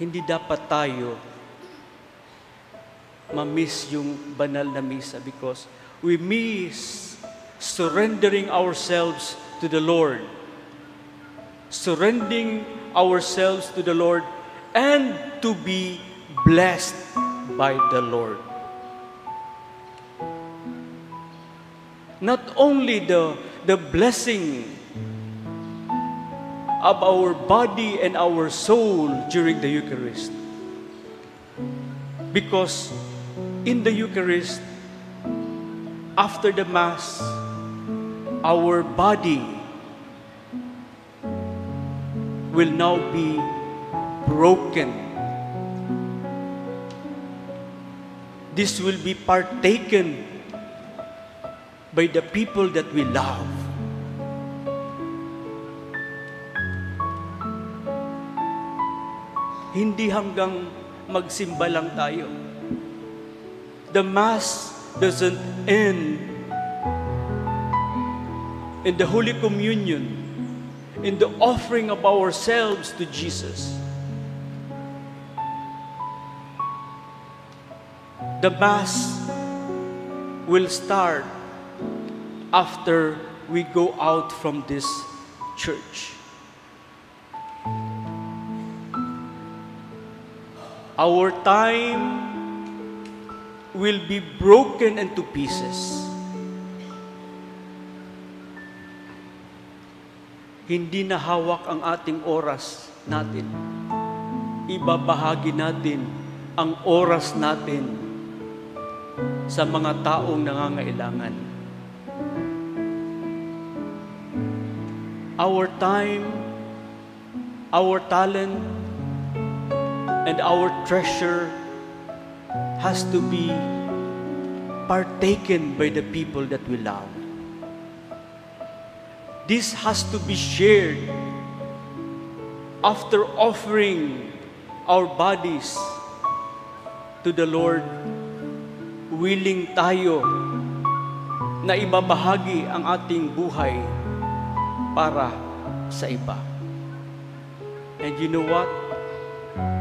Hindi dapat tayo ma-miss yung banal na misa because we miss surrendering ourselves to the Lord. Surrendering ourselves to the Lord and to be blessed by the Lord. Not only the blessing of our body and our soul during the Eucharist, because in the Eucharist, after the Mass, our body will now be broken. This will be partaken by the people that we love. Hindi hanggang magsimba lang tayo. The Mass doesn't end in the Holy Communion, in the offering of ourselves to Jesus. The Mass will start after we go out from this church. Our time will be broken into pieces. Hindi na hawak ang ating oras natin. Ibabahagi natin ang oras natin sa mga taong nangangailangan. Our time, our talent, and our treasure has to be partaken by the people that we love. This has to be shared after offering our bodies to the Lord. Willing tayo na ibabahagi ang ating buhay para sa iba. And you know what?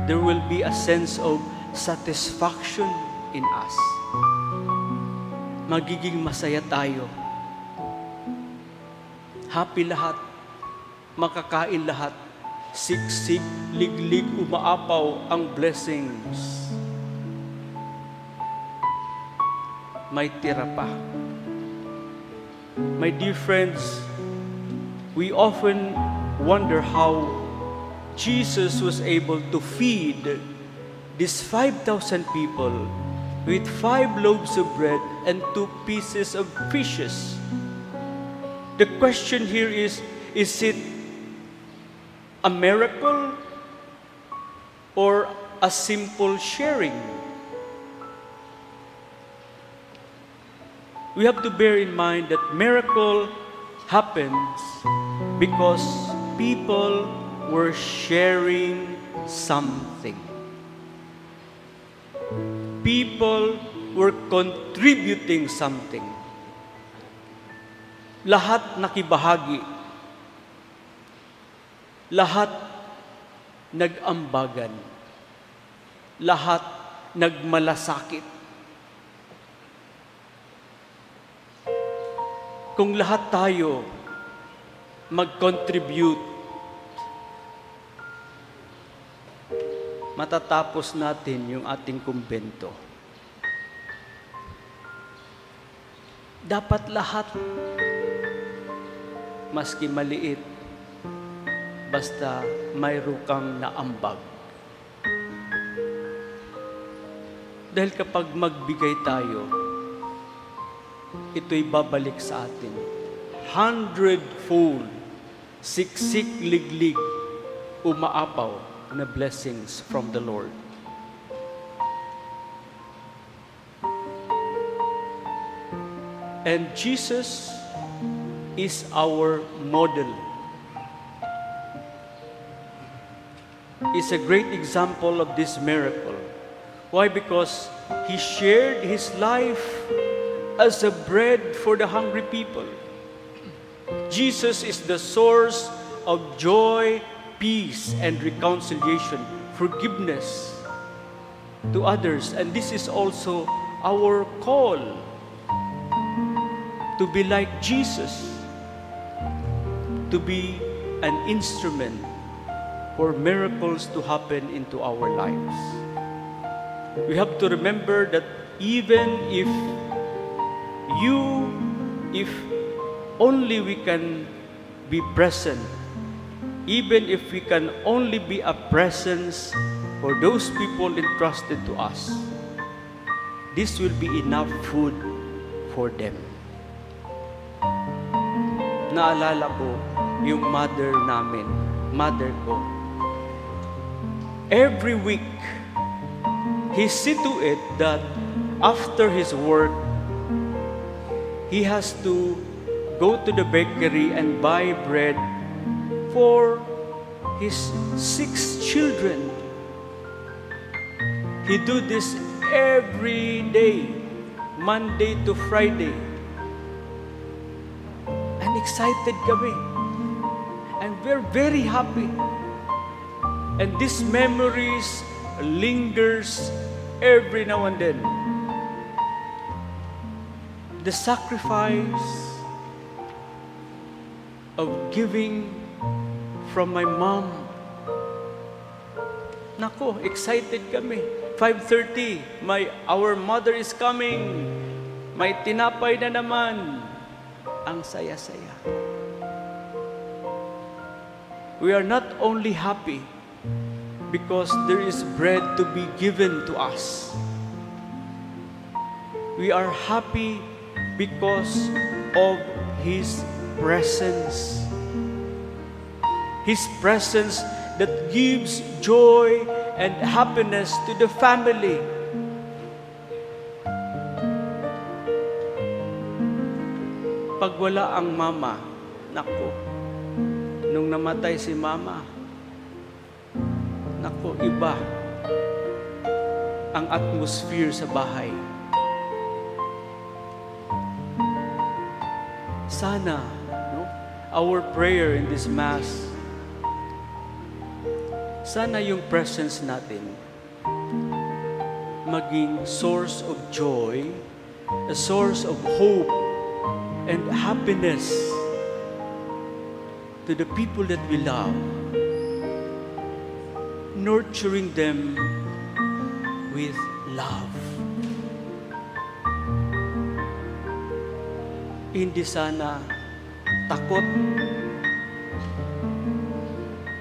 There will be a sense of satisfaction in us. Magiging masaya tayo. Happy lahat. Makakain lahat. Siksik, liglig, umaapaw ang blessings. May tira pa. My dear friends, we often wonder how Jesus was able to feed these 5,000 people with 5 loaves of bread and 2 pieces of fishes. The question here is it a miracle or a simple sharing? We have to bear in mind that miracle happens because people were sharing something. People were contributing something. Lahat nakibahagi. Lahat nag-ambagan. Lahat nagmalasakit. Kung lahat tayo mag-contribute, matatapos natin yung ating kumbento. Dapat lahat, maski maliit, basta mayroon kang naambag. Dahil kapag magbigay tayo, ito'y babalik sa atin. 100-fold, siksik, liglig, umaapaw na blessings from the Lord. And Jesus is our model. He's a great example of this miracle. Why? Because He shared His life as a bread for the hungry people. Jesus is the source of joy, peace, and reconciliation forgiveness to others. And this is also our call to be like Jesus, to be an instrument for miracles to happen into our lives. We have to remember that even if only we can be present, even if we can only be a presence for those people entrusted to us, this will be enough food for them. Naalala ko yung mother ko. Every week, he see to it that after his work, he has to go to the bakery and buy bread for his 6 children. He do this every day, Monday to Friday. And excited kami. And we're very happy. And these memories lingers every now and then. The sacrifice of giving from my mom. Nako, excited kami. 5:30, our mother is coming. May tinapay na naman. Ang saya-saya. We are not only happy because there is bread to be given to us. We are happy because of His presence. His presence that gives joy and happiness to the family. Pag wala ang mama, nako, nung namatay si mama, nako, iba ang atmosphere sa bahay. Sana, no, our prayer in this Mass, sana yung presence natin maging source of joy, a source of hope and happiness to the people that we love, nurturing them with love. Hindi sana takot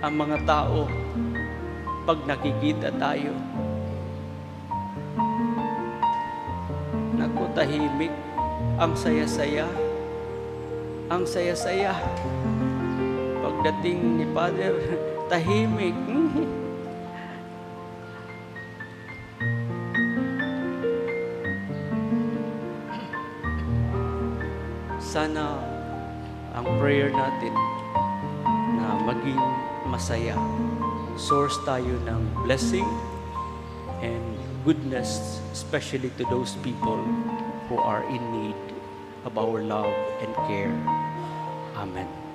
ang mga tao pag nakikita tayo. Naku, tahimik, ang saya-saya. Ang saya-saya. Pagdating ni Father, tahimik. Sana ang prayer natin na maging masaya. Source tayo ng blessing and goodness, especially to those people who are in need of our love and care. Amen.